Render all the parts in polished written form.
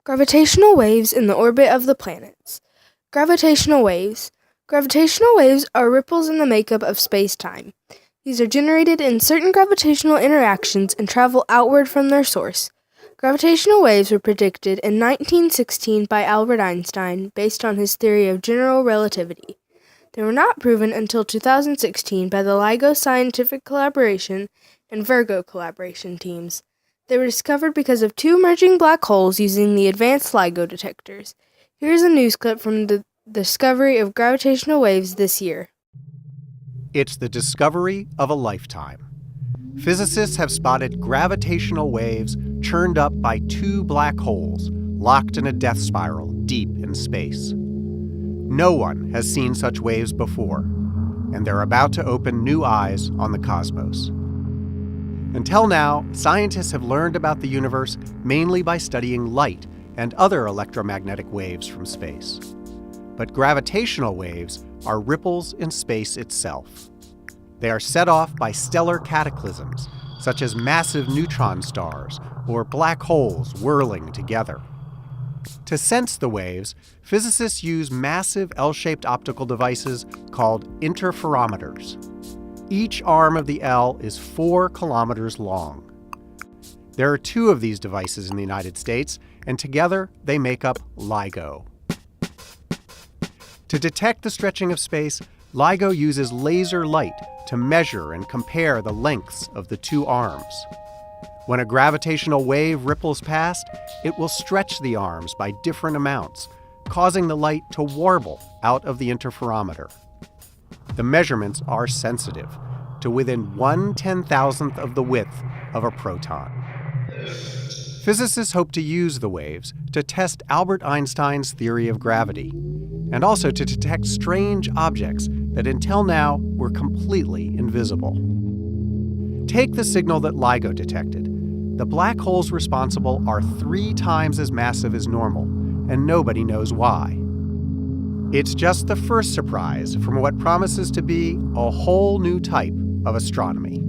Gravitational waves in the orbit of the planets. Gravitational waves. Gravitational waves are ripples in the makeup of space-time. These are generated in certain gravitational interactions and travel outward from their source. Gravitational waves were predicted in 1916 by Albert Einstein based on his theory of general relativity. They were not proven until 2016 by the LIGO Scientific Collaboration and Virgo Collaboration teams. They were discovered because of two merging black holes using the advanced LIGO detectors. Here's a news clip from the discovery of gravitational waves this year. It's the discovery of a lifetime. Physicists have spotted gravitational waves churned up by two black holes locked in a death spiral deep in space. No one has seen such waves before, and they're about to open new eyes on the cosmos. Until now, scientists have learned about the universe mainly by studying light and other electromagnetic waves from space. But gravitational waves are ripples in space itself. They are set off by stellar cataclysms, such as massive neutron stars or black holes whirling together. To sense the waves, physicists use massive L-shaped optical devices called interferometers. Each arm of the L is 4 kilometers long. There are 2 of these devices in the United States, and together they make up LIGO. To detect the stretching of space, LIGO uses laser light to measure and compare the lengths of the 2 arms. When a gravitational wave ripples past, it will stretch the arms by different amounts, causing the light to warble out of the interferometer. The measurements are sensitive, to within 1/10,000th of the width of a proton. Physicists hope to use the waves to test Albert Einstein's theory of gravity, and also to detect strange objects that until now were completely invisible. Take the signal that LIGO detected. The black holes responsible are 3 times as massive as normal, and nobody knows why. It's just the first surprise from what promises to be a whole new type of astronomy.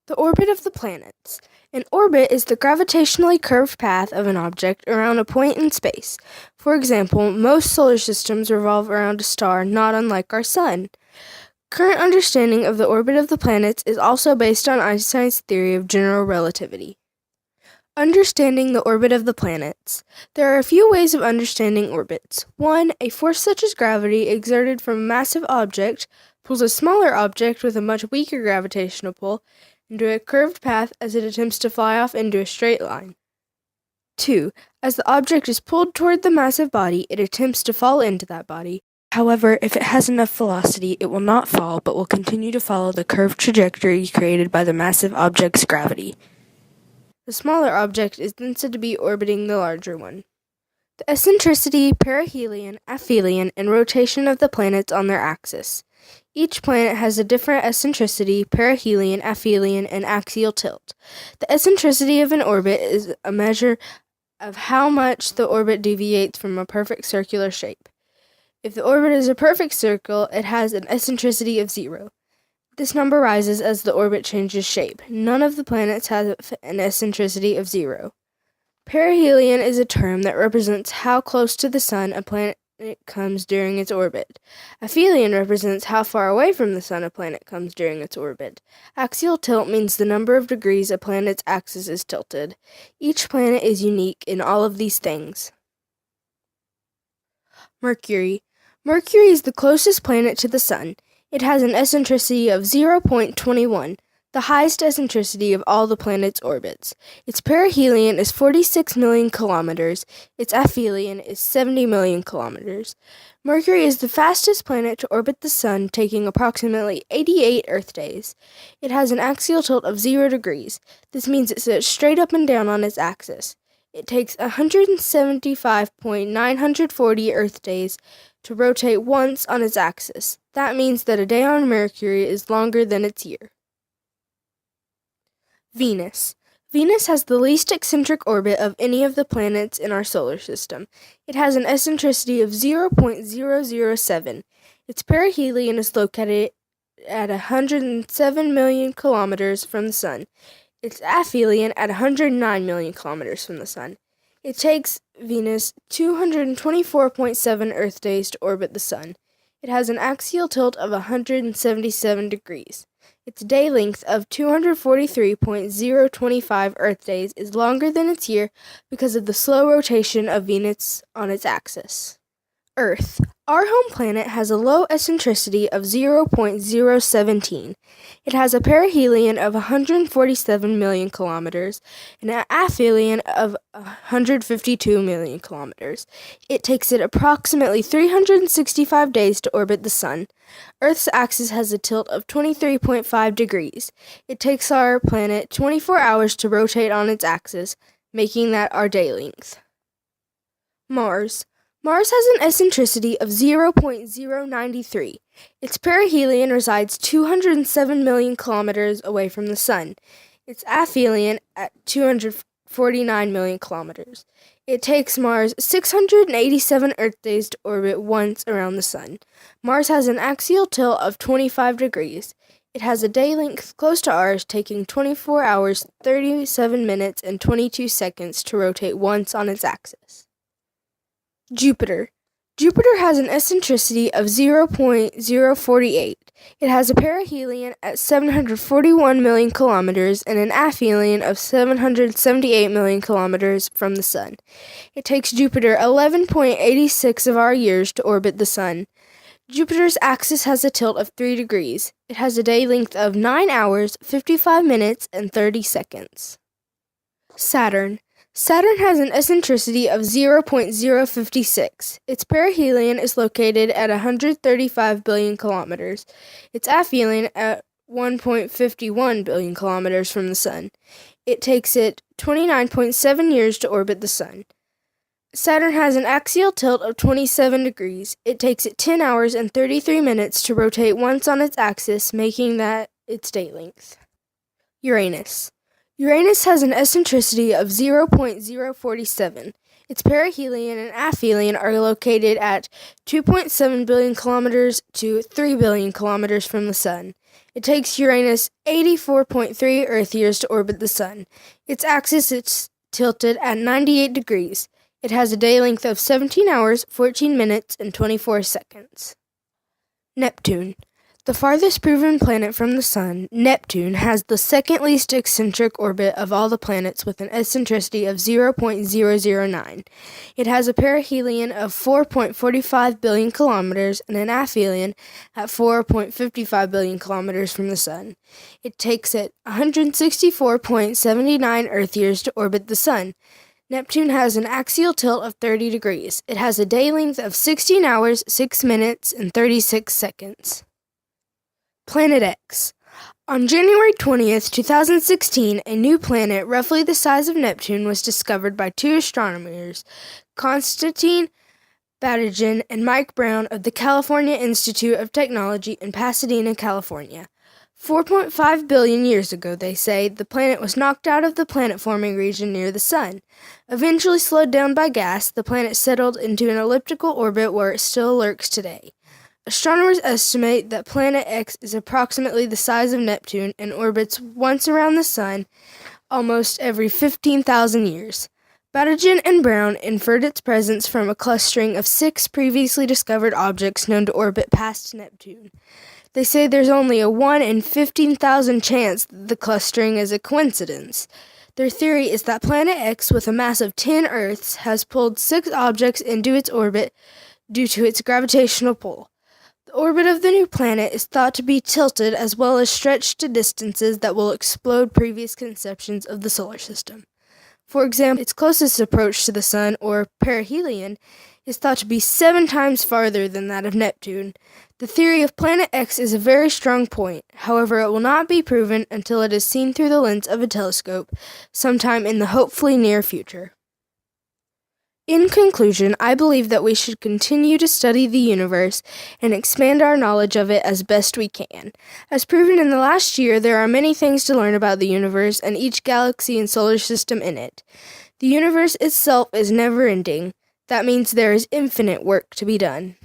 The orbit of the planets. An orbit is the gravitationally curved path of an object around a point in space. For example, most solar systems revolve around a star not unlike our Sun. Current understanding of the orbit of the planets is also based on Einstein's theory of general relativity. Understanding the orbit of the planets. There are a few ways of understanding orbits. 1. A force such as gravity exerted from a massive object pulls a smaller object with a much weaker gravitational pull into a curved path as it attempts to fly off into a straight line. 2. As the object is pulled toward the massive body, it attempts to fall into that body. However, if it has enough velocity, it will not fall, but will continue to follow the curved trajectory created by the massive object's gravity. The smaller object is then said to be orbiting the larger one. The eccentricity, perihelion, aphelion, and rotation of the planets on their axis. Each planet has a different eccentricity, perihelion, aphelion, and axial tilt. The eccentricity of an orbit is a measure of how much the orbit deviates from a perfect circular shape. If the orbit is a perfect circle, it has an eccentricity of 0. This number rises as the orbit changes shape. None of the planets have an eccentricity of 0. Perihelion is a term that represents how close to the Sun a planet comes during its orbit. Aphelion represents how far away from the Sun a planet comes during its orbit. Axial tilt means the number of degrees a planet's axis is tilted. Each planet is unique in all of these things. Mercury. Mercury is the closest planet to the Sun. It has an eccentricity of 0.21, the highest eccentricity of all the planet's orbits. Its perihelion is 46 million kilometers. Its aphelion is 70 million kilometers. Mercury is the fastest planet to orbit the Sun, taking approximately 88 Earth days. It has an axial tilt of 0 degrees. This means it sits straight up and down on its axis. It takes 175.940 Earth days to rotate once on its axis. That means that a day on Mercury is longer than its year. Venus. Venus has the least eccentric orbit of any of the planets in our solar system. It has an eccentricity of 0.007. Its perihelion is located at 107 million kilometers from the Sun. Its aphelion at 109 million kilometers from the Sun. It takes Venus 224.7 Earth days to orbit the Sun. It has an axial tilt of 177 degrees. Its day length of 243.025 Earth days is longer than its year because of the slow rotation of Venus on its axis. Earth. Our home planet has a low eccentricity of 0.017. It has a perihelion of 147 million kilometers and an aphelion of 152 million kilometers. It takes it approximately 365 days to orbit the Sun. Earth's axis has a tilt of 23.5 degrees. It takes our planet 24 hours to rotate on its axis, making that our day length. Mars. Mars has an eccentricity of 0.093. Its perihelion resides 207 million kilometers away from the Sun. Its aphelion at 249 million kilometers. It takes Mars 687 Earth days to orbit once around the Sun. Mars has an axial tilt of 25 degrees. It has a day length close to ours, taking 24 hours, 37 minutes, and 22 seconds to rotate once on its axis. Jupiter. Jupiter has an eccentricity of 0.048. It has a perihelion at 741 million kilometers and an aphelion of 778 million kilometers from the Sun. It takes Jupiter 11.86 of our years to orbit the Sun. Jupiter's axis has a tilt of 3 degrees. It has a day length of 9 hours, 55 minutes, and 30 seconds. Saturn. Saturn has an eccentricity of 0.056. Its perihelion is located at 135 billion kilometers. Its aphelion at 1.51 billion kilometers from the Sun. It takes it 29.7 years to orbit the Sun. Saturn has an axial tilt of 27 degrees. It takes it 10 hours and 33 minutes to rotate once on its axis, making that its day length. Uranus. Uranus has an eccentricity of 0.047. Its perihelion and aphelion are located at 2.7 billion kilometers to 3 billion kilometers from the Sun. It takes Uranus 84.3 Earth years to orbit the Sun. Its axis is tilted at 98 degrees. It has a day length of 17 hours, 14 minutes, and 24 seconds. Neptune. The farthest proven planet from the Sun, Neptune, has the second least eccentric orbit of all the planets with an eccentricity of 0.009. It has a perihelion of 4.45 billion kilometers and an aphelion at 4.55 billion kilometers from the Sun. It takes it 164.79 Earth years to orbit the Sun. Neptune has an axial tilt of 30 degrees. It has a day length of 16 hours, 6 minutes, and 36 seconds. Planet X. On January 20th, 2016, a new planet roughly the size of Neptune was discovered by two astronomers, Konstantin Batygin and Mike Brown of the California Institute of Technology in Pasadena, California. 4.5 billion years ago, they say, the planet was knocked out of the planet-forming region near the Sun. Eventually slowed down by gas, the planet settled into an elliptical orbit where it still lurks today. Astronomers estimate that Planet X is approximately the size of Neptune and orbits once around the Sun almost every 15,000 years. Batygin and Brown inferred its presence from a clustering of 6 previously discovered objects known to orbit past Neptune. They say there's only a 1 in 15,000 chance that the clustering is a coincidence. Their theory is that Planet X, with a mass of 10 Earths, has pulled 6 objects into its orbit due to its gravitational pull. The orbit of the new planet is thought to be tilted as well as stretched to distances that will explode previous conceptions of the solar system. For example, its closest approach to the Sun, or perihelion, is thought to be 7 times farther than that of Neptune. The theory of Planet X is a very strong point. However, it will not be proven until it is seen through the lens of a telescope sometime in the hopefully near future. In conclusion, I believe that we should continue to study the universe and expand our knowledge of it as best we can. As proven in the last year, there are many things to learn about the universe and each galaxy and solar system in it. The universe itself is never ending. That means there is infinite work to be done.